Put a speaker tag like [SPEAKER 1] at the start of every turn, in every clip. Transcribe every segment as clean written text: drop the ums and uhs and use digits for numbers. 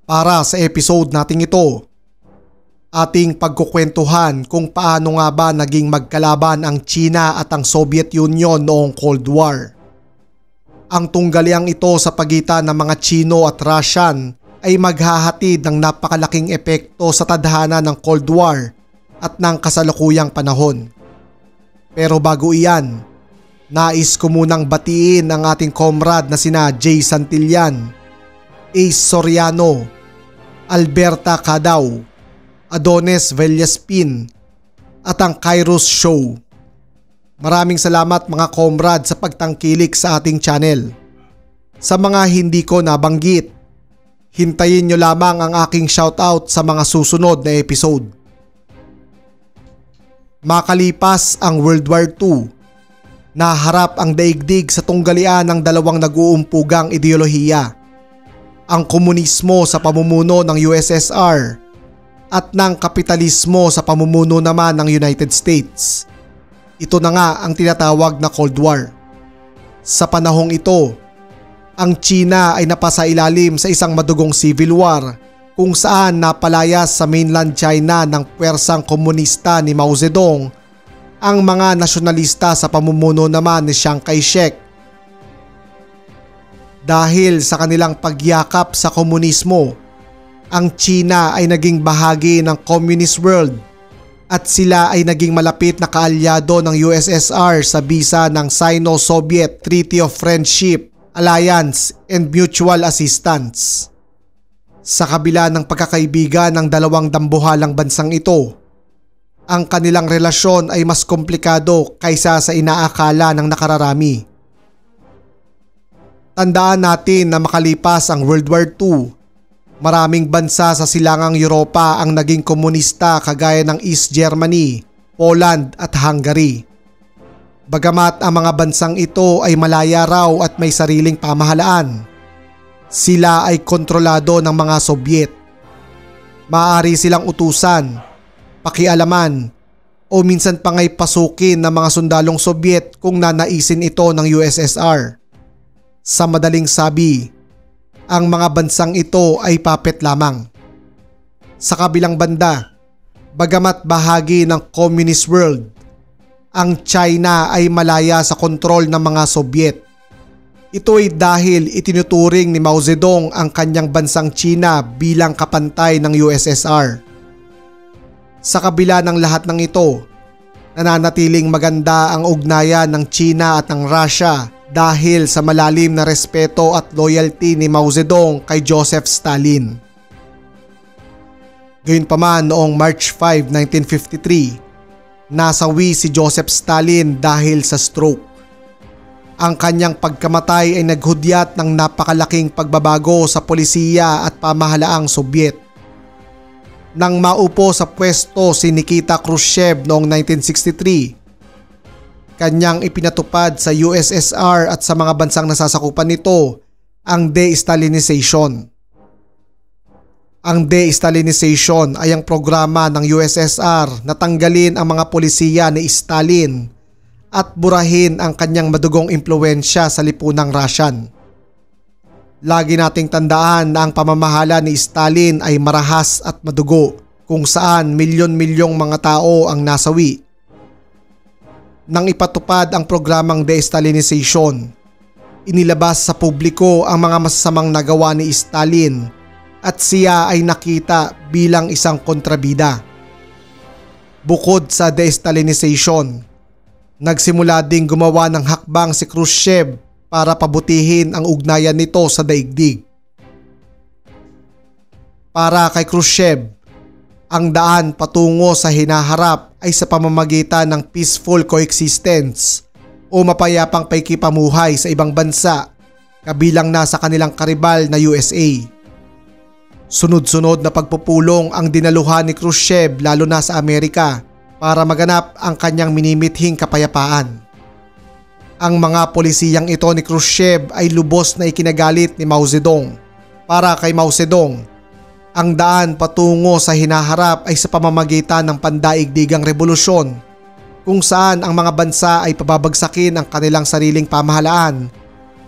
[SPEAKER 1] Para sa episode nating ito, ating pagkukwentuhan kung paano nga ba naging magkalaban ang China at ang Soviet Union noong Cold War. Ang tunggaliang ito sa pagitan ng mga Chino at Russian ay maghahatid ng napakalaking epekto sa tadhana ng Cold War at ng kasalukuyang panahon. Pero bago iyan, nais ko munang batiin ang ating comrade na sina Jay Santillan, Ace Soriano, Alberta Cadaw, Adonis Villespin at ang Kairos Show. Maraming salamat mga comrade sa pagtangkilik sa ating channel. Sa mga hindi ko nabanggit, hintayin nyo lamang ang aking shoutout sa mga susunod na episode. Makalipas ang World War II, naharap ang daigdig sa tunggalian ng dalawang nag-uumpugang ideolohiya, ang komunismo sa pamumuno ng USSR at ng kapitalismo sa pamumuno naman ng United States. Ito na nga ang tinatawag na Cold War. Sa panahong ito, ang China ay napasailalim sa isang madugong civil war kung saan napalayas sa mainland China ng puwersang komunista ni Mao Zedong ang mga nasyonalista sa pamumuno naman ni Chiang Kai-shek. Dahil sa kanilang pagyakap sa komunismo, ang China ay naging bahagi ng communist world at sila ay naging malapit na kaalyado ng USSR sa bisa ng Sino-Soviet Treaty of Friendship, Alliance and Mutual Assistance. Sa kabila ng pagkakaibigan ng dalawang dambuhalang bansang ito, ang kanilang relasyon ay mas komplikado kaysa sa inaakala ng nakararami. Tandaan natin na makalipas ang World War II, maraming bansa sa silangang Europa ang naging komunista kagaya ng East Germany, Poland at Hungary. Bagamat ang mga bansang ito ay malaya raw at may sariling pamahalaan, sila ay kontrolado ng mga Soviet. Maaari silang utusan, pakialaman o minsan pa nga'y pasukin ng mga sundalong Soviet kung nanaisin ito ng USSR. Sa madaling sabi, ang mga bansang ito ay puppet lamang. Sa kabilang banda, bagamat bahagi ng communist world, ang China ay malaya sa kontrol ng mga Soviet. Ito ay dahil itinuturing ni Mao Zedong ang kanyang bansang China bilang kapantay ng USSR. Sa kabila ng lahat ng ito, nananatiling maganda ang ugnayan ng China at ng Russia dahil sa malalim na respeto at loyalty ni Mao Zedong kay Joseph Stalin. Gayunpaman noong March 5, 1953, nasawi si Joseph Stalin dahil sa stroke. Ang kanyang pagkamatay ay naghudyat ng napakalaking pagbabago sa polisiya at pamahalaang Soviet. Nang maupo sa pwesto si Nikita Khrushchev noong 1963, kanyang ipinatupad sa USSR at sa mga bansang nasasakupan nito ang de-Stalinization. Ang de-Stalinization ay ang programa ng USSR na tanggalin ang mga polisiya ni Stalin at burahin ang kanyang madugong impluwensya sa lipunang Russian. Lagi nating tandaan na ang pamamahala ni Stalin ay marahas at madugo kung saan milyon-milyong mga tao ang nasawi. Nang ipatupad ang programang de-Stalinization, inilabas sa publiko ang mga masasamang nagawa ni Stalin at siya ay nakita bilang isang kontrabida. Bukod sa de-Stalinization, nagsimula ding gumawa ng hakbang si Khrushchev para pabutihin ang ugnayan nito sa daigdig. Para kay Khrushchev, ang daan patungo sa hinaharap ay sa pamamagitan ng peaceful coexistence o mapayapang paikipamuhay sa ibang bansa kabilang na sa kanilang karibal na USA. Sunod-sunod na pagpupulong ang dinaluhan ni Khrushchev lalo na sa Amerika para maganap ang kanyang minimithing kapayapaan. Ang mga polisiyang ito ni Khrushchev ay lubos na ikinagalit ni Mao Zedong. Para kay Mao Zedong, ang daan patungo sa hinaharap ay sa pamamagitan ng pandaigdigang revolusyon kung saan ang mga bansa ay pababagsakin ang kanilang sariling pamahalaan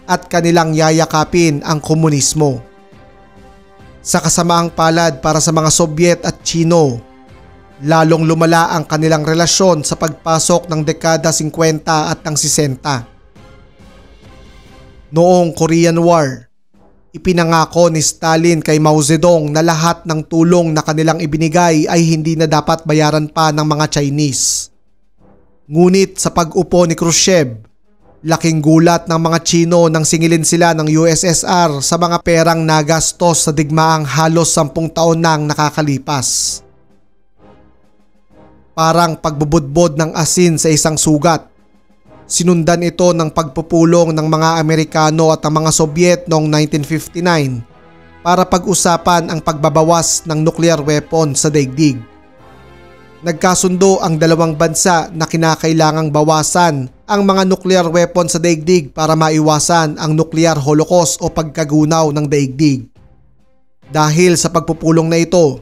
[SPEAKER 1] at kanilang yayakapin ang komunismo. Sa kasamaang palad para sa mga Sobyet at Chino, lalong lumala ang kanilang relasyon sa pagpasok ng dekada 50 at ng 60. Noong Korean War, ipinangako ni Stalin kay Mao Zedong na lahat ng tulong na kanilang ibinigay ay hindi na dapat bayaran pa ng mga Chinese. Ngunit sa pag-upo ni Khrushchev, laking gulat ng mga Chino nang singilin sila ng USSR sa mga perang nagastos sa digmaang halos 10 taon nang nakakalipas. Parang pagbubudbod ng asin sa isang sugat. Sinundan ito ng pagpupulong ng mga Amerikano at ang mga Sobyet noong 1959 para pag-usapan ang pagbabawas ng nuclear weapon sa daigdig. Nagkasundo ang dalawang bansa na kinakailangang bawasan ang mga nuclear weapon sa daigdig para maiwasan ang nuclear holocaust o pagkagunaw ng daigdig. Dahil sa pagpupulong na ito,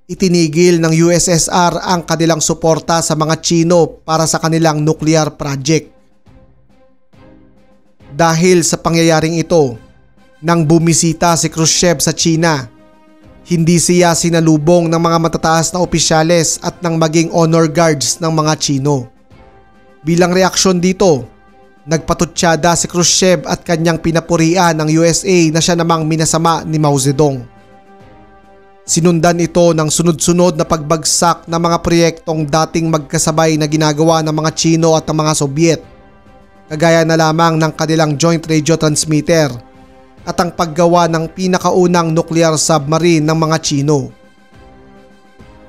[SPEAKER 1] itinigil ng USSR ang kanilang suporta sa mga Chino para sa kanilang nuclear project. Dahil sa pangyayaring ito, nang bumisita si Khrushchev sa China, hindi siya sinalubong ng mga matataas na opisyales at ng maging honor guards ng mga Chino. Bilang reaksyon dito, nagpatutsyada si Khrushchev at kanyang pinapurian ng USA na siya namang minasama ni Mao Zedong. Sinundan ito ng sunod-sunod na pagbagsak ng mga proyektong dating magkasabay na ginagawa ng mga Chino at ng mga Sobyet, kagaya na lamang ng kanilang joint radio transmitter at ang paggawa ng pinakaunang nuclear submarine ng mga Chino.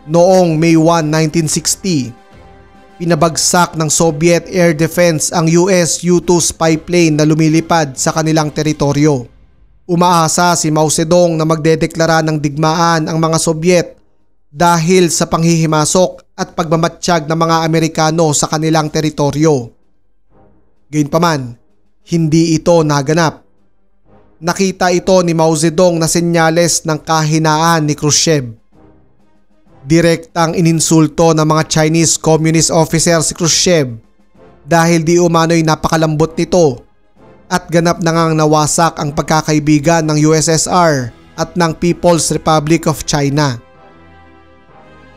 [SPEAKER 1] Noong May 1, 1960, pinabagsak ng Soviet Air Defense ang US U-2 spy plane na lumilipad sa kanilang teritoryo. Umaasa si Mao Zedong na magdedeklara ng digmaan ang mga Sobyet dahil sa panghihimasok at pagmamatsyag ng mga Amerikano sa kanilang teritoryo. Gayunpaman, hindi ito naganap. Nakita ito ni Mao Zedong na senyales ng kahinaan ni Khrushchev. Direktang ininsulto ng mga Chinese Communist officer si Khrushchev dahil di umano'y napakalambot nito at ganap na ngang nawasak ang pagkakaibigan ng USSR at ng People's Republic of China.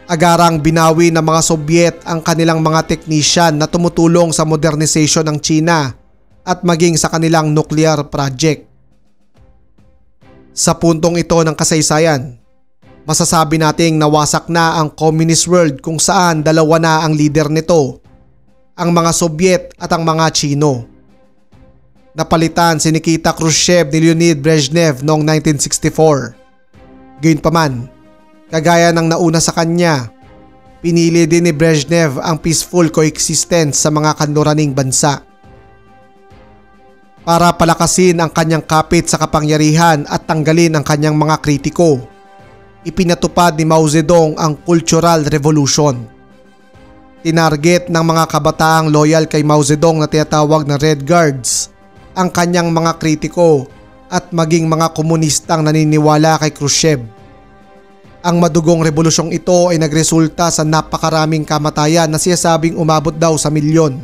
[SPEAKER 1] Agarang binawi ng mga Sobyet ang kanilang mga teknisyan na tumutulong sa modernization ng China at maging sa kanilang nuclear project. Sa puntong ito ng kasaysayan, masasabi nating nawasak na ang communist world kung saan dalawa na ang leader nito, ang mga Sobyet at ang mga Chino. Napalitan si Nikita Khrushchev ni Leonid Brezhnev noong 1964. Gayunpaman, kagaya ng nauna sa kanya, pinili din ni Brezhnev ang peaceful coexistence sa mga kanluraning bansa. Para palakasin ang kanyang kapit sa kapangyarihan at tanggalin ang kanyang mga kritiko, ipinatupad ni Mao Zedong ang Cultural Revolution. Tinarget ng mga kabataang loyal kay Mao Zedong na tinatawag na Red Guards ang kanyang mga kritiko at maging mga komunistang naniniwala kay Khrushchev. Ang madugong revolusyong ito ay nagresulta sa napakaraming kamatayan na siyasabing umabot daw sa milyon.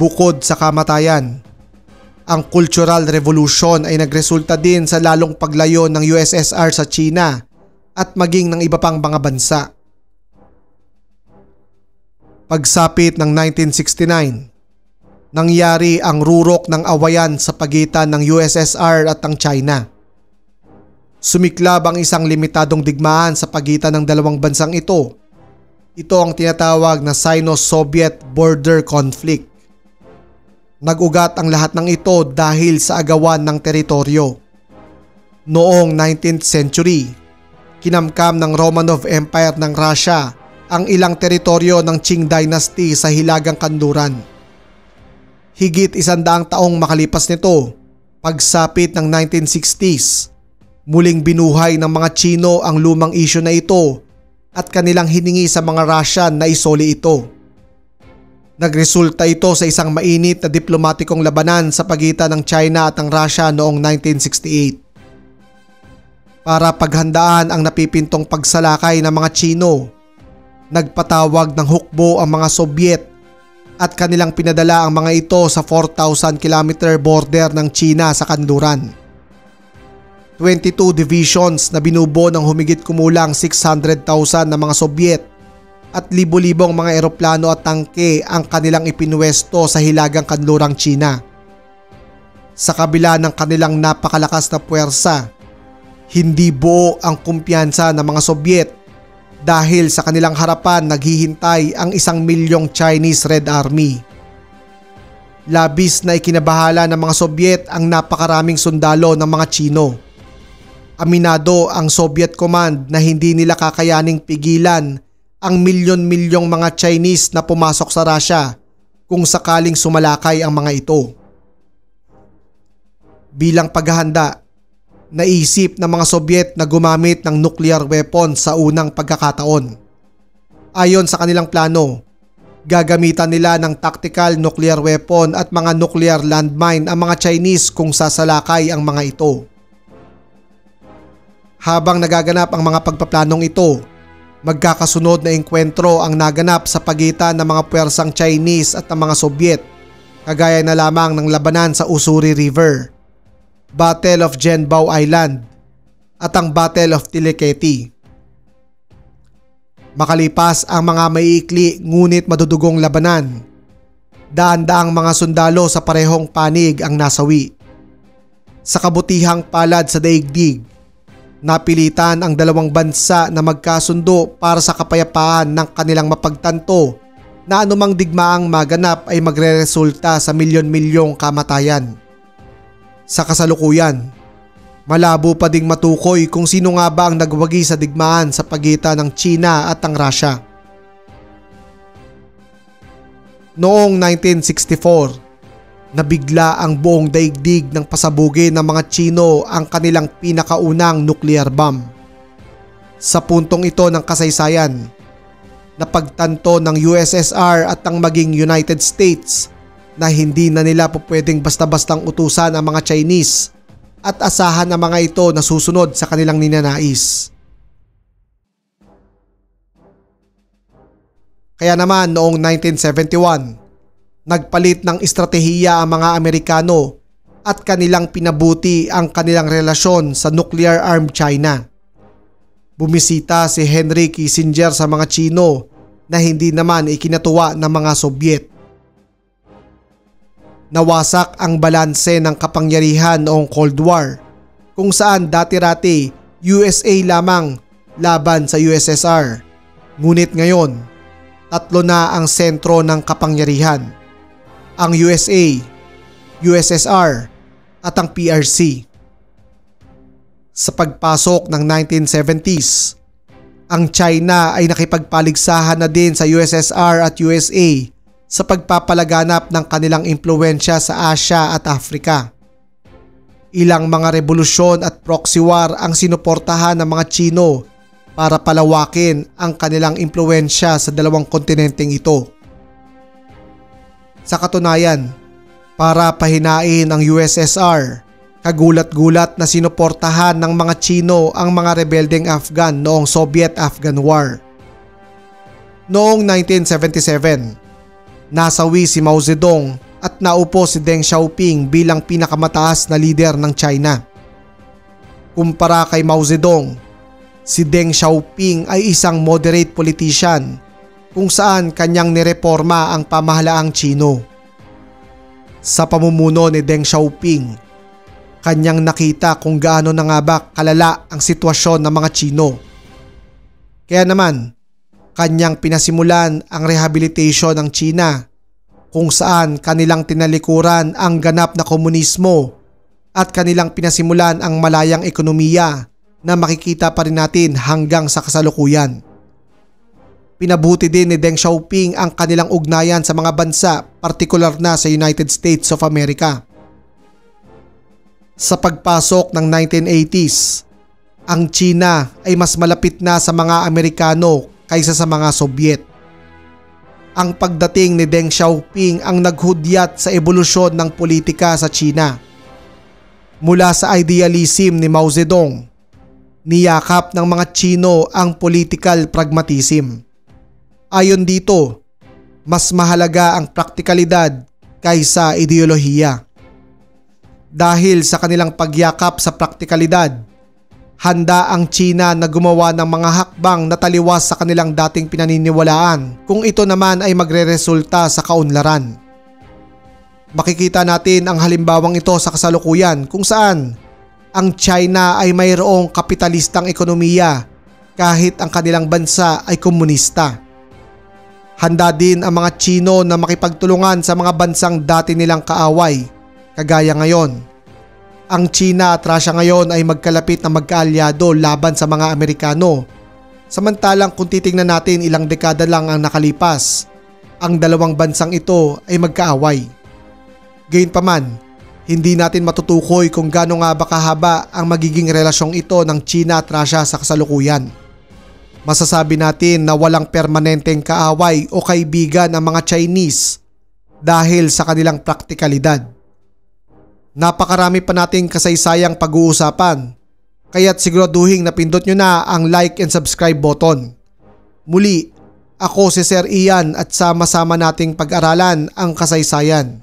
[SPEAKER 1] Bukod sa kamatayan, ang Cultural Revolution ay nagresulta din sa lalong paglayo ng USSR sa China at maging ng iba pang mga bansa. Pagsapit ng 1969, nangyari ang rurok ng awayan sa pagitan ng USSR at ng China. Sumiklab ang isang limitadong digmaan sa pagitan ng dalawang bansang ito. Ito ang tinatawag na Sino-Soviet Border Conflict. Nag-ugat ang lahat ng ito dahil sa agawan ng teritoryo. Noong 19th century, kinamkam ng Romanov Empire ng Russia ang ilang teritoryo ng Qing Dynasty sa hilagang kanluran. Higit 100 taong makalipas nito, pagsapit ng 1960s, muling binuhay ng mga Chino ang lumang isyu na ito at kanilang hiningi sa mga Russian na isoli ito. Nagresulta ito sa isang mainit na diplomatikong labanan sa pagitan ng China at ng Russia noong 1968. Para paghandaan ang napipintong pagsalakay ng mga Chino, nagpatawag ng hukbo ang mga Sobyet at kanilang pinadala ang mga ito sa 4,000 km border ng China sa kanluran. 22 divisions na binubuo ng humigit kumulang 600,000 na mga Sobyet at libo-libong mga eroplano at tangke ang kanilang ipinwesto sa hilagang kanlurang China. Sa kabila ng kanilang napakalakas na puwersa, hindi buo ang kumpiyansa ng mga Sobyet dahil sa kanilang harapan naghihintay ang 1,000,000 Chinese Red Army. Labis na ikinabahala ng mga Sobyet ang napakaraming sundalo ng mga Chino. Aminado ang Soviet Command na hindi nila kakayaning pigilan ang milyon-milyong mga Chinese na pumasok sa Russia kung sakaling sumalakay ang mga ito. Bilang paghahanda, naisip ng mga Soviet na gumamit ng nuclear weapon sa unang pagkakataon. Ayon sa kanilang plano, gagamitan nila ng tactical nuclear weapon at mga nuclear landmine ang mga Chinese kung sasalakay ang mga ito. Habang nagaganap ang mga pagpaplanong ito, magkakasunod na engkwentro ang naganap sa pagitan ng mga puwersang Chinese at ng mga Soviet, kagaya na lamang ng labanan sa Ussuri River, Battle of Zhenbao Island, at ang Battle of Tileketi. Makalipas ang mga maiikli ngunit madudugong labanan, daan-daang mga sundalo sa parehong panig ang nasawi. Sa kabutihang palad sa daigdig, napilitan ang dalawang bansa na magkasundo para sa kapayapaan ng kanilang mapagtanto na anumang digmaang maganap ay magreresulta sa milyon-milyong kamatayan. Sa kasalukuyan, malabo pa ding matukoy kung sino nga ba ang nagwagi sa digmaan sa pagitan ng China at ang Russia. Noong 1964, nabigla ang buong daigdig ng pasabugin ng mga Chino ang kanilang pinakaunang nuclear bomb. Sa puntong ito ng kasaysayan, napagtanto ng USSR at ang maging United States na hindi na nila pwedeng basta-bastang utusan ang mga Chinese at asahan ang mga ito na susunod sa kanilang ninanais. Kaya naman noong 1971, nagpalit ng estratehiya ang mga Amerikano at kanilang pinabuti ang kanilang relasyon sa nuclear-armed China. Bumisita si Henry Kissinger sa mga Chino na hindi naman ikinatuwa ng mga Soviet. Nawasak ang balanse ng kapangyarihan noong Cold War, kung saan dati-rati USA lamang laban sa USSR. Ngunit ngayon, tatlo na ang sentro ng kapangyarihan: ang USA, USSR at ang PRC. Sa pagpasok ng 1970s, ang China ay nakipagpaligsahan na din sa USSR at USA sa pagpapalaganap ng kanilang impluwensya sa Asia at Africa. Ilang mga revolusyon at proxy war ang sinuportahan ng mga Chino para palawakin ang kanilang impluwensya sa dalawang kontinenteng ito. Sa katunayan, para pahinain ang USSR, kagulat-gulat na sinuportahan ng mga Chino ang mga rebeldeng Afghan noong Soviet-Afghan War. Noong 1977, nasawi si Mao Zedong at naupo si Deng Xiaoping bilang pinakamataas na lider ng China. Kumpara kay Mao Zedong, si Deng Xiaoping ay isang moderate politician kung saan kanyang nireporma ang pamahalaang Chino. Sa pamumuno ni Deng Xiaoping, kanyang nakita kung gaano na nga ba kalala ang sitwasyon ng mga Chino. Kaya naman, kanyang pinasimulan ang rehabilitation ng China kung saan kanilang tinalikuran ang ganap na komunismo at kanilang pinasimulan ang malayang ekonomiya na makikita pa rin natin hanggang sa kasalukuyan. Pinabuti din ni Deng Xiaoping ang kanilang ugnayan sa mga bansa, partikular na sa United States of America. Sa pagpasok ng 1980s, ang China ay mas malapit na sa mga Amerikano kaysa sa mga Soviet. Ang pagdating ni Deng Xiaoping ang naghudyat sa ebolusyon ng politika sa China. Mula sa idealism ni Mao Zedong, niyakap ng mga Chino ang political pragmatism. Ayon dito, mas mahalaga ang praktikalidad kaysa ideolohiya. Dahil sa kanilang pagyakap sa praktikalidad, Handa ang China na gumawa ng mga hakbang na taliwas sa kanilang dating pinaniniwalaan kung ito naman ay magreresulta sa kaunlaran. Makikita natin ang halimbawang ito sa kasalukuyan kung saan ang China ay mayroong kapitalistang ekonomiya kahit ang kanilang bansa ay komunista. Handa din ang mga Chino na makipagtulungan sa mga bansang dati nilang kaaway, kagaya ngayon. Ang China at Russia ngayon ay magkalapit na magkaalyado laban sa mga Amerikano. Samantalang kung titingnan natin ilang dekada lang ang nakalipas, ang dalawang bansang ito ay magkaaway. Gayunpaman, hindi natin matutukoy kung gaano nga ba kahaba ang magiging relasyong ito ng China at Russia sa kasalukuyan. Masasabi natin na walang permanenteng kaaway o kaibigan ang mga Chinese dahil sa kanilang praktikalidad. Napakarami pa nating kasaysayang pag-uusapan, kaya't siguraduhin na pindot nyo na ang like and subscribe button. Muli, ako si Sir Ian at sama-sama nating pag-aralan ang kasaysayan.